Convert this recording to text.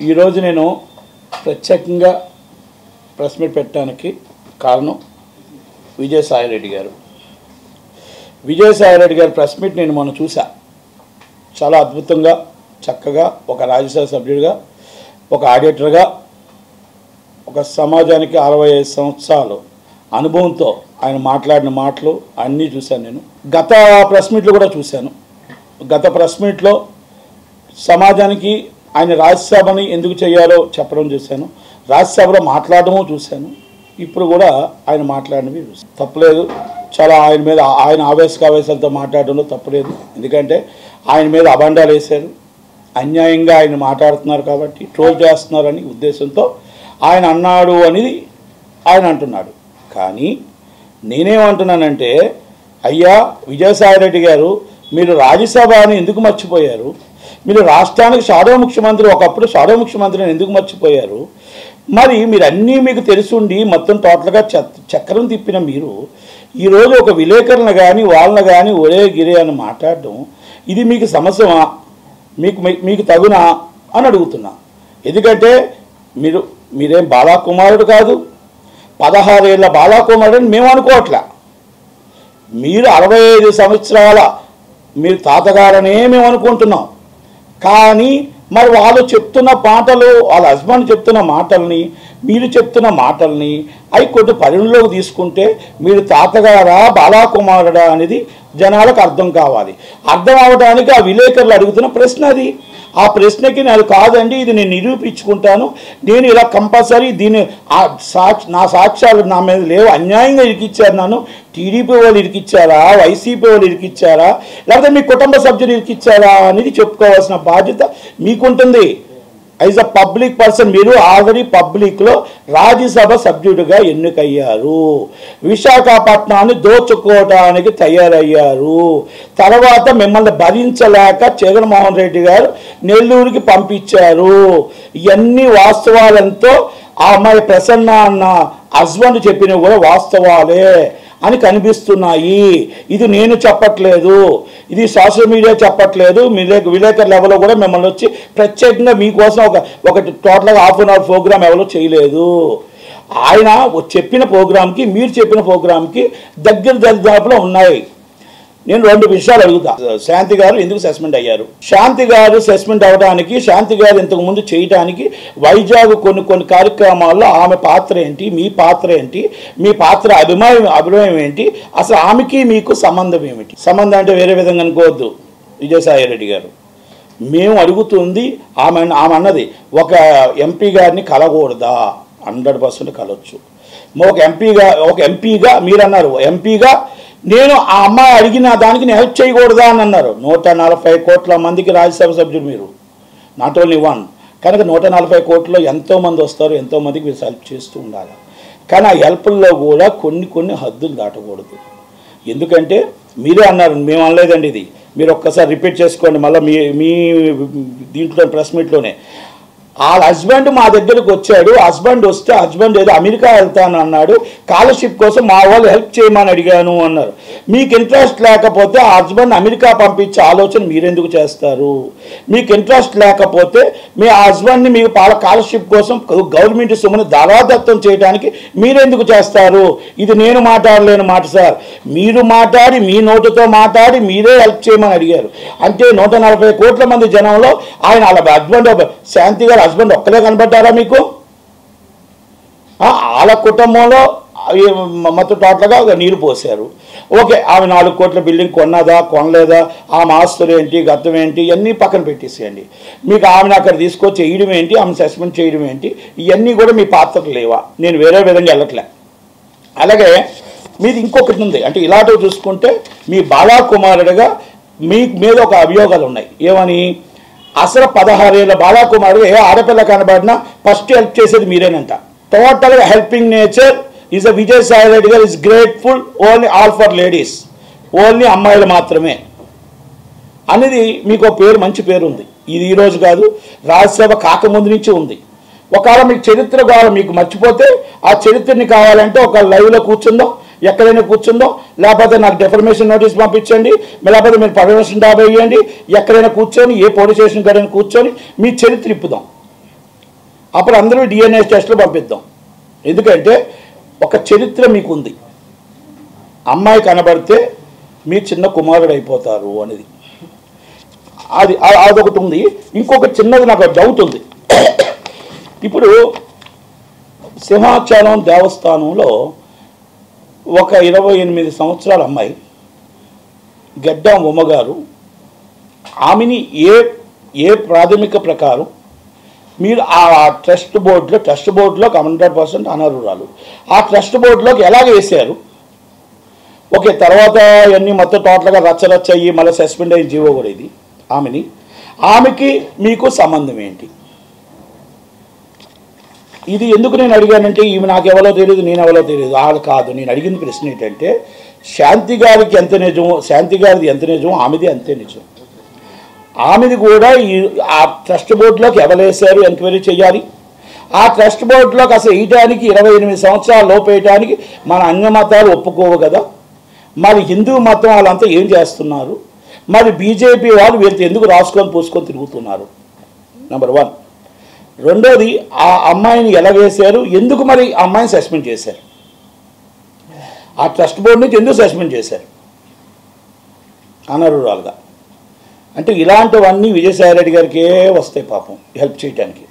ఈరోజు నేను ప్రత్యేకంగా ప్రెస్ మీట్ పెట్టడానికి కారణం విజయసాయిరెడ్డి గారు. విజయసాయిరెడ్డి గారి ప్రెస్ మీట్ నేను మొన్న చూసా. చాలా అద్భుతంగా చక్కగా ఒక రాజ్యసభ సభ్యుడిగా, ఒక ఆడిటర్గా, ఒక సమాజానికి 65 సంవత్సరాలు అనుభవంతో ఆయన మాట్లాడిన మాటలు అన్నీ చూశాను. నేను గత ప్రెస్ మీట్లో కూడా చూశాను. గత ప్రెస్ మీట్లో సమాజానికి ఆయన రాజ్యసభని ఎందుకు చేయాలో చెప్పడం చూశాను, రాజ్యసభలో మాట్లాడడము చూశాను. ఇప్పుడు కూడా ఆయన మాట్లాడినవి చూశాను. తప్పలేదు. చాలా ఆయన మీద ఆయన ఆవేశాలతో మాట్లాడడంలో తప్పలేదు. ఎందుకంటే ఆయన మీద అబండాలు వేశారు, అన్యాయంగా ఆయన మాట్లాడుతున్నారు కాబట్టి ట్రోల్ చేస్తున్నారని ఉద్దేశంతో ఆయన అన్నాడు అనేది ఆయన అంటున్నాడు. కానీ నేనేమంటున్నానంటే, అయ్యా విజయసాయిరెడ్డి గారు, మీరు రాజ్యసభని ఎందుకు మర్చిపోయారు? మీరు రాష్ట్రానికి షాడో ముఖ్యమంత్రి, ఒకప్పుడు షాడో ముఖ్యమంత్రిని ఎందుకు మర్చిపోయారు? మరి మీరు అన్నీ మీకు తెలుసుండి మొత్తం టోటల్గా చక్రం తిప్పిన మీరు ఈరోజు ఒక విలేకరులను కానీ వాళ్ళని కానీ ఒరే గిరే అని మాట్లాడడం, ఇది మీకు సమస్యమా? మీకు తగునా అని అడుగుతున్నా. ఎందుకంటే మీరేం బాలాకుమారుడు కాదు, 16 ఏళ్ళ బాలాకుమారుడు అని మేము అనుకోవట్లే. మీరు 65 సంవత్సరాల మీరు తాతగారనే మేము అనుకుంటున్నాం. కానీ మరి వాళ్ళు చెప్తున్న మాటలు, వాళ్ళ హస్బెండ్ చెప్తున్న మాటల్ని, మీరు చెప్తున్న మాటల్ని అవి కొన్ని పరిగణలోకి తీసుకుంటే మీరు తాతగారా బాలాకుమారుడా అనేది జనాలకు అర్థం కావాలి. అర్థం అవడానికి ఆ విలేకరులు అడుగుతున్న ప్రశ్న అది. ఆ ప్రశ్నకి నేను కాదండి, ఇది నేను నిరూపించుకుంటాను, నేను ఇలా కంపల్సరీ దీన్ని నా సాక్ష్యాలు నా మీద లేవు, అన్యాయంగా ఇరికిచ్చారు, నన్ను టీడీపీ వాళ్ళు ఇరికిచ్చారా, వైసీపీ వాళ్ళు ఇరికిచ్చారా, లేకపోతే మీ కుటుంబ సభ్యులు ఇరికిచ్చారా అనేది చెప్పుకోవాల్సిన బాధ్యత మీకుంటుంది. యాజ్ అ పబ్లిక్ పర్సన్ మీరు ఆల్రెడీ పబ్లిక్లో రాజ్యసభ సభ్యుడిగా ఎన్నికయ్యారు, విశాఖపట్నాన్ని దోచుకోవడానికి తయారయ్యారు. తర్వాత మిమ్మల్ని భరించలేక జగన్మోహన్ రెడ్డి గారు నెల్లూరుకి పంపించారు. ఇవన్నీ వాస్తవాలంతో ఆ అమ్మాయి ప్రసన్న అన్న హస్బెండ్ చెప్పినవి కూడా వాస్తవాలే అని కనిపిస్తున్నాయి. ఇది నేను చెప్పట్లేదు, ఇది సోషల్ మీడియా చెప్పట్లేదు. విలేకరుల లెవెల్లో కూడా మిమ్మల్ని వచ్చి ప్రత్యేకంగా మీకోసం ఒక టోటల్గా హాఫ్ అన్ అవర్ ప్రోగ్రామ్ ఎవరో చేయలేదు. ఆయన చెప్పిన ప్రోగ్రామ్కి మీరు చెప్పిన ప్రోగ్రామ్కి దరిదాపులో ఉన్నాయి. నేను 2 విషయాలు అడుగుతా. శాంతి గారు ఎందుకు సస్పెండ్ అయ్యారు? శాంతి గారు సస్పెండ్ అవ్వడానికి, శాంతి గారు ఇంతకుముందు చేయడానికి వైజాగ్ కొన్ని కార్యక్రమాల్లో ఆమె పాత్ర ఏంటి, మీ పాత్ర ఏంటి, మీ పాత్ర అభినయం ఏంటి, అసలు ఆమెకి మీకు సంబంధం ఏమిటి? సంబంధం అంటే వేరే విధంగా అనుకోవద్దు విజయసాయిరెడ్డి గారు. మేము అడుగుతుంది ఆమె అన్నది ఒక ఎంపీ గారిని కలగకూడదా? 100% కలవచ్చు. ఒక ఎంపీగా మీరు అన్నారు, ఎంపీగా నేను ఆ అమ్మాయి అడిగిన దానికి నేను హెల్ప్ చేయకూడదా అని అన్నారు. 140 కోట్ల మందికి రాజ్యసభ సభ్యులు మీరు, నాట్ ఓన్లీ వన్. కనుక 140 కోట్లలో ఎంతోమంది వస్తారు, ఎంతోమందికి మీరు హెల్ప్ చేస్తూ ఉండాలి. కానీ ఆ హెల్ప్ల్లో కూడా కొన్ని హద్దులు దాటకూడదు. ఎందుకంటే మీరే అన్నారు, మేము అనలేదండి ఇది, మీరు ఒక్కసారి రిపీట్ చేసుకోండి మళ్ళీ మీ దీంట్లో ప్రెస్ మీట్లోనే. వాళ్ళ హస్బెండ్ మా దగ్గరకు వచ్చాడు, హస్బెండ్ వస్తే హస్బెండ్ ఏదో అమెరికా వెళ్తాను అన్నాడు, స్కాలర్షిప్ కోసం మా వాళ్ళు హెల్ప్ చేయమని అడిగాను అన్నారు. మీకు ఇంట్రెస్ట్ లేకపోతే ఆ హస్బెండ్ అమెరికా పంపించే ఆలోచన మీరెందుకు చేస్తారు? మీకు ఇంట్రెస్ట్ లేకపోతే మీ హస్బెండ్ని మీకు స్కాలర్షిప్ కోసం గవర్నమెంట్ సొమ్ముని ధారాదత్తం చేయడానికి మీరెందుకు చేస్తారు? ఇది నేను మాట్లాడలేని మాట సార్. మీరు మాట్లాడి మీ నోటుతో మాట్లాడి మీరే హెల్ప్ చేయమని అడిగారు. అంటే 140 కోట్ల మంది జనంలో ఆయన వాళ్ళ హస్బెండ్ శాంతి గారు హస్బెండ్ ఒక్కలే కనబడ్డారా మీకు? వాళ్ళ కుటుంబంలో మొత్తం టోటల్గా నీరు పోసారు. ఓకే, ఆమె 4 కోట్ల బిల్డింగ్ కొన్నదా కొనలేదా, ఆమె ఆస్తులు ఏంటి, గతం ఏంటి, ఇవన్నీ పక్కన పెట్టేసేయండి. మీకు ఆమెను అక్కడ తీసుకొచ్చి వేయడం ఏంటి, ఆమె సస్పెండ్ చేయడం ఏంటి, ఇవన్నీ కూడా మీ పాత్రలు లేవా? నేను వేరే విధంగా వెళ్ళట్లే. అలాగే మీది ఇంకొకటి ఉంది. అంటే ఇలాంటివి చూసుకుంటే మీ బాలాకుమారుడిగా మీ మీద ఒక అభియోగాలు ఉన్నాయి. ఏమని? అసలు 16 ఏళ్ళ బాలాకుమారుడు ఏ ఆడపిల్ల కనబడినా ఫస్ట్ హెల్ప్ చేసేది మీరేనంట. టోటల్గా helping nature is a Vijayasai Reddy గారు is grateful only all for ladies, only అమ్మాయిలు మాత్రమే అనేది మీకు పేరు, మంచి పేరు ఉంది. ఇది ఈరోజు కాదు, రాజ్యసభ కాకముందు నుంచి ఉంది. ఒకవేళ మీకు చరిత్ర కావాలి, మీకు మర్చిపోతే ఆ చరిత్రని కావాలంటే ఒక లైవ్లో కూర్చుందాం, ఎక్కడైనా కూర్చుందాం, లేకపోతే నాకు డెఫర్మేషన్ నోటీస్ పంపించండి, లేకపోతే మీరు పర్మిషన్ డాబా వేయండి, ఎక్కడైనా కూర్చొని ఏ పోలీస్ స్టేషన్ కాడైనా కూర్చొని మీ చరిత్ర ఇప్పుదాం. అప్పుడు అందరూ DNA టెస్ట్లు పంపిద్దాం. ఎందుకంటే ఒక చరిత్ర మీకు ఉంది, అమ్మాయి కనబడితే మీ చిన్న కుమారుడు అయిపోతారు అనేది. అదొకటి ఉంది. ఇంకొక చిన్నది నాకు డౌట్ ఉంది. ఇప్పుడు సింహాచలం దేవస్థానంలో ఒక 28 సంవత్సరాల అమ్మాయి గడ్డం ఉమ్మగారు, ఆమెని ఏ ప్రాథమిక ప్రకారం మీరు ఆ ట్రస్ట్ బోర్డులో 100% అనర్హురాలు, ఆ ట్రస్ట్ బోర్డులోకి ఎలాగ వేసారు? ఓకే, తర్వాత ఇవన్నీ మొత్తం టోటల్గా రచ్చరచ్చ అయ్యి మళ్ళీ సస్పెండ్ అయ్యి జీవో కూడా ఇది. ఆమెకి మీకు సంబంధం ఏంటి? ఇది ఎందుకు నేను అడిగానంటే, ఈమె నాకు ఎవరో తెలియదు, నేను ఎవరో తెలియదు ఆడు కాదు. నేను అడిగిన ప్రశ్న ఏంటంటే, శాంతి గారికి ఎంత నిజం, శాంతి గారిది ఎంత నిజం, ఆమెది అంతే నిజం. ఆమెది కూడా ఆ ట్రస్ట్ బోర్డులోకి ఎవరేసారు ఎంక్వైరీ చేయాలి. ఆ ట్రస్ట్ బోర్డులోకి అసలు వేయటానికి 28 సంవత్సరాల లోపు వేయటానికి మన అన్య మతాలు ఒప్పుకోవు కదా. మరి హిందూ మతం వాళ్ళంతా ఏం చేస్తున్నారు? మరి బీజేపీ వాళ్ళు వీళ్ళతో ఎందుకు రాసుకొని పూసుకొని తిరుగుతున్నారు? నెంబర్ 1. రెండోది, ఆ అమ్మాయిని ఎలా వేశారు, ఎందుకు మరి ఆ అమ్మాయిని సస్పెండ్ చేశారు? ఆ ట్రస్ట్ బోర్డు నుంచి ఎందుకు సస్పెండ్ చేశారు అనర్హురాలుగా? అంటే ఇలాంటివన్నీ విజయసాయి రెడ్డి గారికే వస్తాయి పాపం హెల్ప్ చేయడానికి.